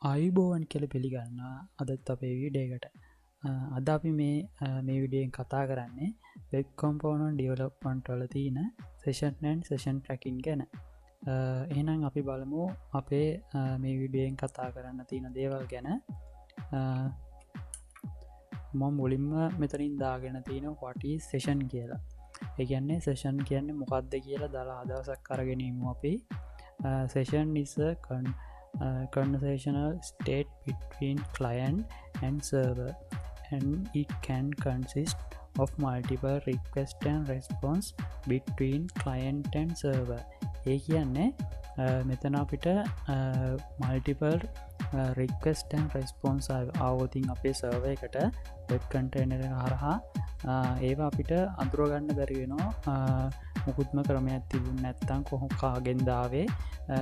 ආයුබෝවන් කියලා පිළිගන්නවා අදත් අපේ වීඩියෝ එකට. අද අපි මේ විඩියෙන් කතා කරන්නේ වෙබ් කොම්පෝනන්ට් ඩෙවලොප්මන්ට් වල තියෙන සෙෂන් ඇන්ඩ් සෙෂන් ට්‍රැකින් ගැන. එහෙනම් අපි බලමු අපේ මේ විඩියෙන් කතා කරන්න තියෙන දේවල් ගැන. මම මුලින්ම මෙතනින් දාගෙන තියෙන what is session කියලා. ඒ කියන්නේ session කියන්නේ මොකක්ද කියලා දාලා අදහසක් අරගෙන ඉමු අපි. Session is a conversational state between client and server, and it can consist of multiple request and response between client and server. ඒ කියන්නේ මෙතන අපිට multiple request and response ආවොතින් අපේ server එකට web container එක හරහා ඒවා අපිට අඳුරගන්න බැරි වෙනවා මුකුත්ම ක්‍රමයක් තිබුණ නැත්තම් කොහොම කාගෙන්ද ආවේ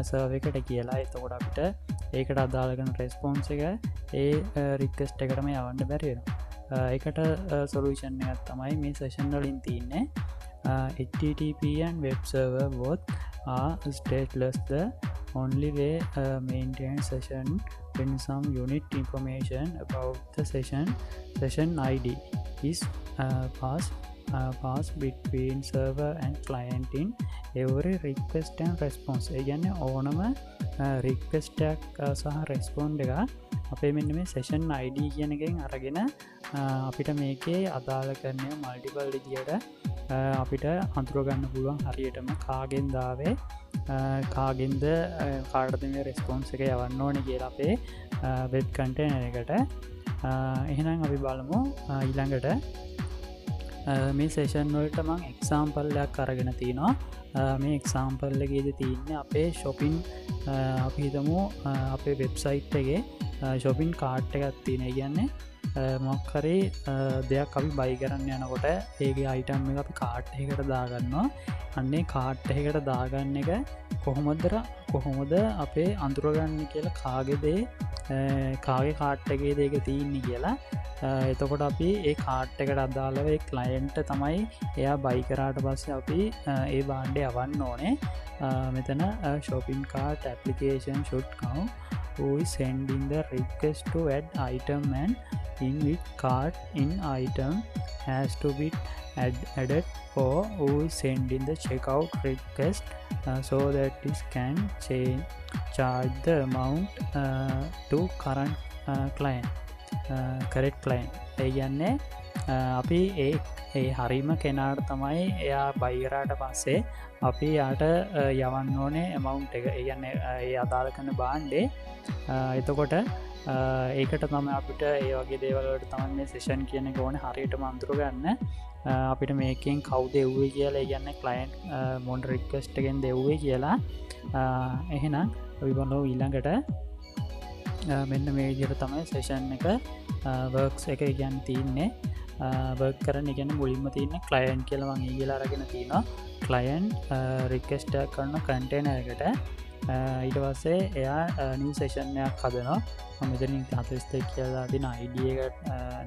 server එකට කියලා. එතකොට අපිට ඒකට අදාළ කරන response එක ඒ request එකටම යවන්න බැරි වෙනවා. ඒකට solution එකක් තමයි මේ session වලින් තියෙන්නේ. HTTP and web server both are stateless. The only way maintain session when some unique information about the session ID is passed between server and client in every request and response. ඒ කියන්නේ ඕනම request එකක් සහ response එක අපේ මෙන්න මේ session ID කියන එකෙන් අරගෙන අපිට මේකේ අදාළ කරන්නේ multiple විදියට අපිට අඳුරගන්න පුළුවන් හරියටම කාගෙන්ද ආවේ කාගෙන්ද කාටද මේ response එක යවන්න ඕනේ කියලා අපේ web container එකට. එහෙනම් අපි බලමු ඊළඟට මේ session වලට මම example එකක් අරගෙන තිනවා. මේ example එකේදී තියෙන්නේ අපේ shopping අපි හිතමු අපේ website එකේ shopping cart එකක් තියෙන. ඒ කියන්නේ මොකක් හරි දෙයක් අපි buy කරන්න යනකොට ඒකේ item එක අපි cart එකකට දාගන්නවා. අන්නේ cart එකකට දාගන්න එක කොහොමද අපේ අඳුරගන්නේ කියලා කාගේ cart එකේ දෙක තියෙන්නේ කියලා. එතකොට අපි ඒ cart එකට අදාළව ඒ client තමයි එයා buy කරාට පස්සේ අපි ඒ භාණ්ඩය යවන්න ඕනේ. මෙතන shopping cart application should count who is sending the request to add item and in which cart in item has to be added, or who is sending the checkout request so that it can charge the amount to correct client. ඒ කියන්නේ අපි ඒ හරිම කෙනාට තමයි එයා බයිරාට පස්සේ අපි යාට යවන්න ඕනේ amount එක. ඒ කියන්නේ ඒ අදාළ කරන භාණ්ඩේ. එතකොට ඒකට තමයි අපිට ඒ වගේ දේවල් වලට තමයි මේ session කියන එක ඕනේ හරියටම අඳුරගන්න. අපිට මේකෙන් කවුද එව්වේ කියලා, ඒ කියන්නේ client මොන request එකෙන්ද එව්වේ කියලා. එහෙනම් අපි බලමු ඊළඟට මෙන්න මේ විදිහට තමයි session එක works එක කියන්නේ තියෙන්නේ. work කරන්න කියන්නේ මුලින්ම තියෙන්නේ client කියලා මම ඊගලා අරගෙන තිනවා. client request එකක් කරන container එකට ඊට පස්සේ එයා new session එකක් හදනවා. මම මෙතනින් 42 කියලා දාන ID එක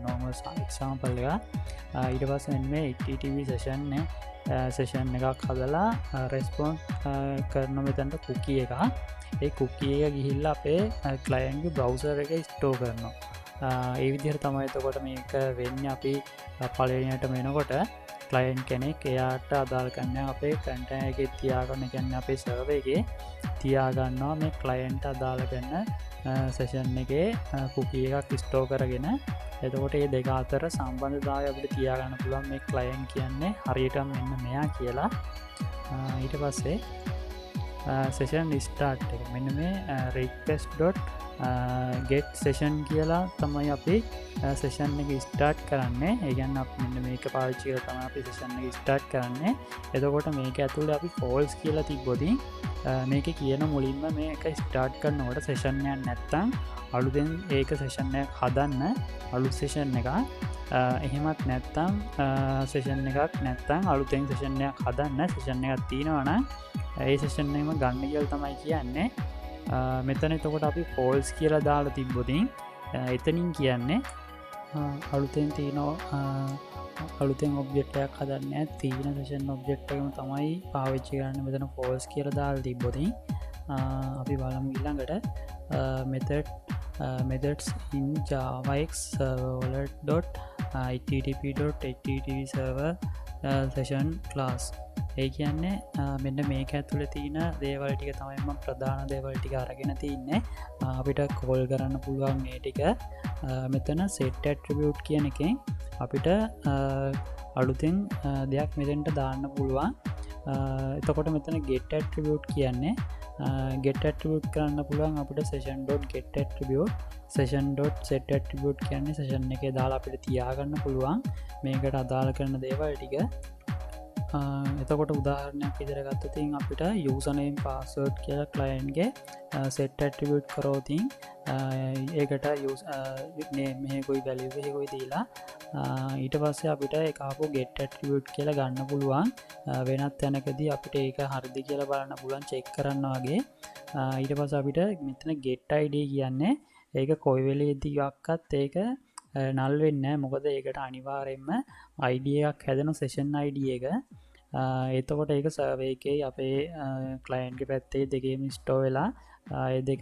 normal example එක. ඊට පස්සේ මෙන්න මේ HTTP session එකක් හදලා response කරන මෙතනට cookie එක. ඒ cookie එක ගිහිල්ලා අපේ client ගේ browser එකේ store කරනවා. ඒ විදිහට තමයි එතකොට මේක වෙන්නේ. අපි පළවෙනියටම එනකොට client කෙනෙක් එයාට අදාළ කරන අපේ container එකේ තියාගන්න, කියන්නේ අපේ server එකේ තියාගන්නවා මේ client අදාළ කරන session එකේ cookie එකක් store කරගෙන. එතකොට මේ දෙක අතර සම්බන්ධතාවය අපිට තියාගන්න පුළුවන් මේ client කියන්නේ හරියටම මෙන්න මෙයා කියලා. ඊට පස්සේ session start එක මෙන්න මේ request.get session කියලා තමයි අපි session එක start කරන්නේ. ඒ කියන්නේ අපි මෙන්න මේක පාවිච්චි කරලා තමයි අපි session එක start කරන්නේ. එතකොට මේක ඇතුලේ අපි false කියලා තිබ්බොතින් මේකේ කියන මුලින්ම මේක start කරනකොට session එකක් නැත්තම් අලුතෙන් ඒක session එකක් හදන්න අලුත් session එකක්. එහෙමත් නැත්තම් session එකක් නැත්තම් අලුතෙන් session එකක් හදන්න session එකක් තියෙනවා නම් ඒ session එකම ගන්න කියලා තමයි කියන්නේ. මෙතන එතකොට අපි false කියලා දාලා තිබ්බොතින් එතනින් කියන්නේ අලුතෙන් ඔබ්ජෙක්ට් එකක් හදන්න තියෙන session ඔබ්ජෙක්ට් එකම තමයි පාවිච්චි කරන්න. මෙතන false කියලා දාලා තිබ්බොතින් අපි බලමු ඊළඟට method methods in javax serverlet.http server session class. ඒ කියන්නේ මෙන්න මේක ඇතුළේ තියෙන දේවල් ටික තමයි මම ප්‍රධාන දේවල් ටික අරගෙන තින්නේ. අපිට කෝල් කරන්න පුළුවන් මේ ටික මෙතන set attribute කියන එකෙන් අපිට අලුතෙන් දෙයක් මෙතෙන්ට දාන්න පුළුවන්. එතකොට මෙතන get attribute කියන්නේ get attribute කරන්න පුළුවන් අපිට session.get attribute session.set attribute කියන්නේ session එකේ දාලා අපිට තියාගන්න පුළුවන් මේකට අදාළ කරන දේවල් ටික. එතකොට උදාහරණයක් විදිහට ගත්තොතින් අපිට username password කියලා client ගේ set attribute කරෝතින් ඒකට name එකයි value එකයි දීලා ඊට පස්සේ අපිට ඒක ආපහු get attribute කියලා ගන්න පුළුවන්. වෙනත් තැනකදී අපිට ඒක හරිද කියලා බලන්න පුළුවන් check කරන්න වගේ. ඊට පස්සේ අපිට මෙතන get id කියන්නේ ඒක කොයි වෙලෙදීක්වත් ඒක null වෙන්නේ නැහැ. මොකද ඒකට අනිවාර්යයෙන්ම id එකක් හැදෙන session id එක. එතකොට ඒක සර්වර් එකේ අපේ client ගේ පැත්තේ දෙකේම store වෙලා ඒ දෙක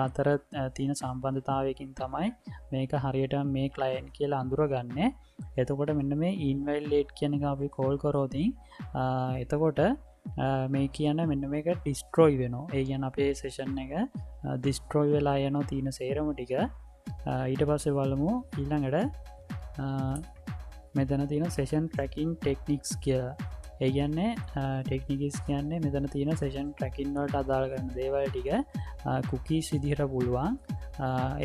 අතර තියෙන සම්බන්ධතාවයකින් තමයි මේක හරියට මේ client කියලා අඳුරගන්නේ. එතකොට මෙන්න මේ invalidate කියන එක අපි call කරොතින් එතකොට මේ කියන්නේ මෙන්න මේක destroy වෙනවා. ඒ කියන්නේ අපේ session එක destroy වෙලා යනවා තියෙන සේරම ටික. ඊට පස්සේ බලමු ඊළඟට මෙතන තියෙන session tracking techniques කියලා. ඒ කියන්නේ techniques කියන්නේ මෙතන තියෙන session tracking වලට අදාළ කරන දේවල් ටික cookies විදිහට පුළුවන්.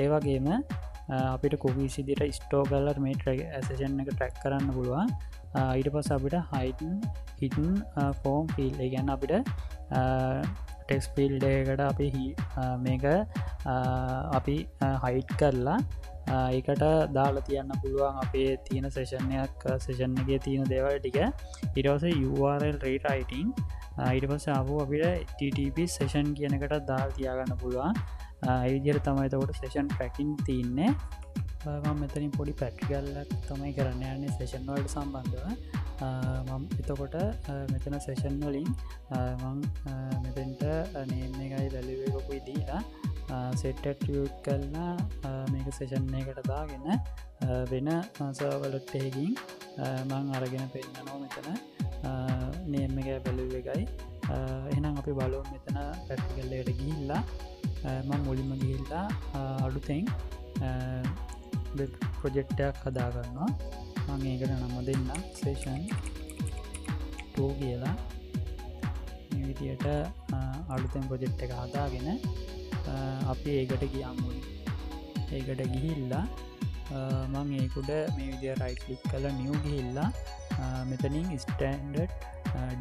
ඒ වගේම අපිට cookies විදිහට store කරලා මේ session එක track කරන්න පුළුවන්. ඊට පස්සේ අපිට hidden form field ඒ කියන්නේ අපිට text field එකකට අපි මේක අපි hide කරලා ඒකට දාලා තියන්න පුළුවන් අපේ තියෙන session එකේ තියෙන දේවල් ටික. ඊට පස්සේ URL rewriting ඊට පස්සේ ආපහු අපිට http session කියන එකට දාලා තියාගන්න පුළුවන්. ඒ විදිහට තමයි එතකොට session tracking තියෙන්නේ. මම මෙතනින් පොඩි ප්‍රැක්ටිකල් එකක් තමයි කරන්න යන්නේ session වලට සම්බන්ධව. මම එතකොට මෙතන session වලින් මම මෙතෙන්ට name එකයි value එකකුයි දීලා set attribute කරලා මේක session එකකට දාගෙන වෙන serverlet එකකින් මම අරගෙන පෙන්නනවා මෙතන name එකයි value එකයි. එහෙනම් අපි බලමු මෙතන practical එකට ගිහිල්ලා මම මුලින්ම ගිහිල්ලා අලුතෙන් web project එකක් හදා ගන්නවා. මම ඒකට නම දෙන්නම් session 2 කියලා. මේ විදියට අලුතෙන් project එක හදාගෙන අපි ඒකට ගියමු. ඒකට ගිහිල්ලා මම ඒකට මේ විදිය right click කරලා new ගිහිල්ලා මෙතනින් standard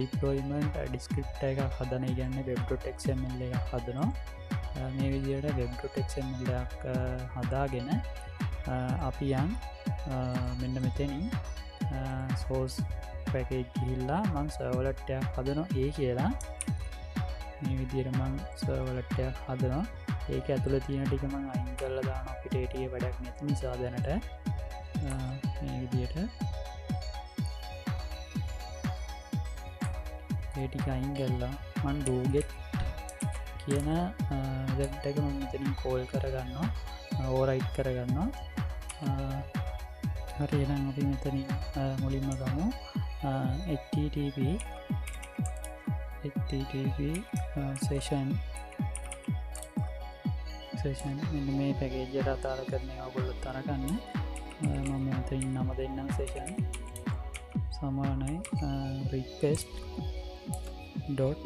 deployment descriptor එකක් හදන. ඒ කියන්නේ web.xml එකක් හදනවා. මේ විදියට web.xml එකක් හදාගෙන අපි යන් මෙන්න මෙතනින් source package ගිහිල්ලා මම servlet එකක් හදනවා ඒ කියලා. මේ විදියට මම servlet එකක් හදනවා. ඒක ඇතුළේ තියෙන ටික මම අයින් කරලා දානවා. අපිට ඒ ටික වැඩක් නැති නිසා දැනට මේ විදියට ඒ ටික අයින් කරලා මම doget කියන method එක මම මෙතනින් call කරගන්නවා. override කරගන්නවා. හරි එහෙනම් අපි මෙතනින් මුලින්ම ගමු http session මෙන්න මේ පැකේජ් එකට අදාළ කරන ඒවා ඔයගොල්ලෝ තරගන්න. මම මෙතනින් නම දෙන්නම් session සමානයි request dot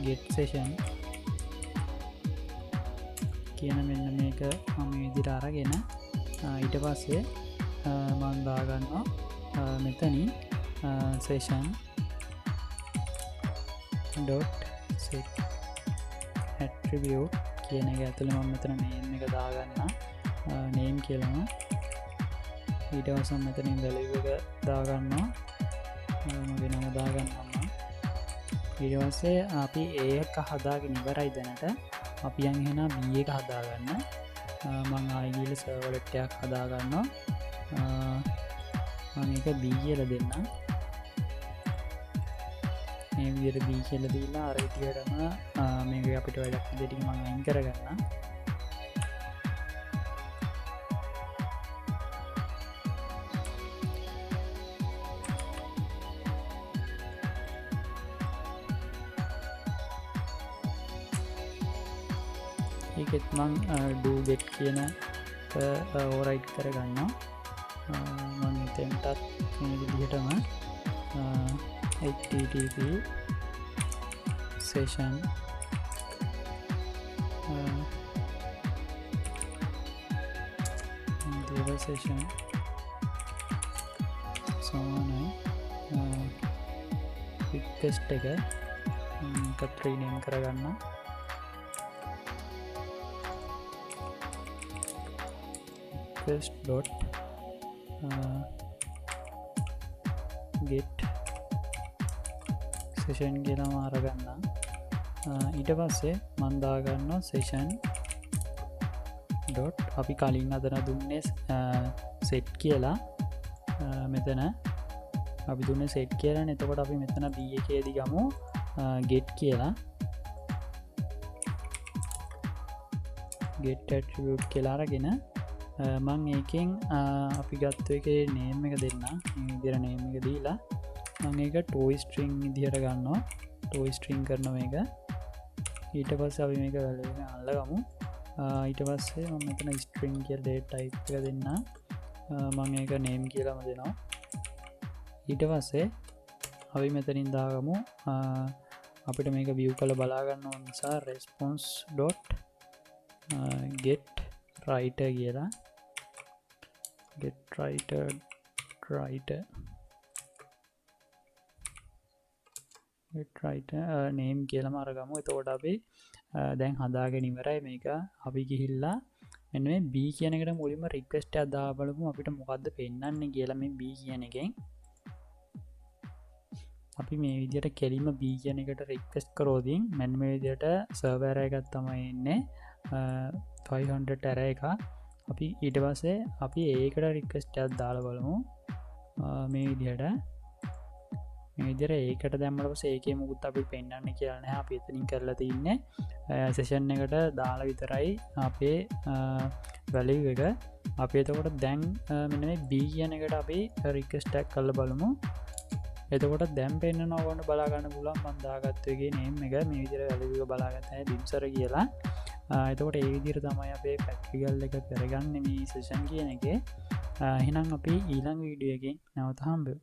get session කියන මෙන්න මේක මම විදිහට අරගෙන ඊට පස්සේ මම දාගන්නවා මෙතනින් session dot set attribute කියන එක ඇතුළේ මම මෙතන name එක දාගන්නවා. name කියලාම ඊට පස්සේ මෙතනින් value එක දාගන්නවා. මගේ නම දාගන්නවා. ඊට පස්සේ අපි A එක හදාගෙන ඉවරයි දැනට. අපි යන් එහෙනම් B එක හදාගන්න. මම ආයෙ ගිහලා servlet එකක් හදාගන්නවා. මම ඒක B කියලා දෙන්නම්. මේ විදිහට B කියලා දීලා අර විදිහටම මේක අපිට වැඩක් විදිහට මම අයින් කරගන්නම්. ඒකෙත් මං do get කියන ඕවර්රයිඩ් කරගන්නවා. මම එතෙන්ටත් මේ විදිහටම http session session සමානයි request එක එකත් rename කරගන්න. request dot get session කියලා මාරගන්න. ඊට පස්සේ මම දාගන්නවා session dot අපි කලින් අදන දුන්නේ set කියලා. මෙතන අපි දුන්නේ set කියලා. එතකොට අපි මෙතන B එකේදී ගමු get කියලා. get attribute කියලා අරගෙන මං ඒකෙන් අපි ගත්ත එකේ name එක දෙන්න. මේ විදිහට name එක දීලා මම ඒක toy string විදිහට ගන්නවා. toy string කරන මේක. ඊට පස්සේ අපි මේක value එක අල්ලගමු. ඊට පස්සේ මම මෙතන string කියලා data type එක දෙන්න. මම ඒක name කියලාම දෙනවා. ඊට පස්සේ අපි මෙතනින් දාගමු අපිට මේක view කරලා බලා ගන්න ඕන නිසා response dot get writer කියලා. get writer name කියලාම අරගමු. එතකොට අපි දැන් හදාගෙන ඉවරයි. මේක අපි ගිහිල්ලා මෙන්න මේ B කියන එකට මුලින්ම request එකක් දාලා බලමු අපිට මොකද්ද පෙන්වන්නේ කියලා. මේ B කියන එකෙන් අපි මේ විදිහට කෙලින්ම B කියන එකට request කරෝදින් මෙන්න මේ විදිහට server එකක් තමයි එන්නේ 500 array එක. අපි ඊට පස්සේ අපි ඒකට request එකක් දාලා බලමු. මේ විදිහට ඒකට දැම්මට පස්සේ ඒකේ මොකුත් අපිට පෙන්වන්නේ කියලා නැහැ. අපි එතනින් කරලා තින්නේ session එකට දාලා විතරයි අපේ value එක. අපි එතකොට දැන් මෙන්න මේ B කියන එකට අපි request එකක් කරලා බලමු. එතකොට දැන් පෙන්නනවා ඔයගොල්ලෝ බලා ගන්න පුළුවන්. මම දාගත්ත එකේ name එක මේ විදිහට value එක බලාගත්තා Bimsara කියලා. එතකොට ඒ විදිහට තමයි අපේ practical එක කරගන්නේ මේ session කියන එකේ. එහෙනම් අපි ඊළඟ වීඩියෝ එකෙන් නැවත හම්බෙමු.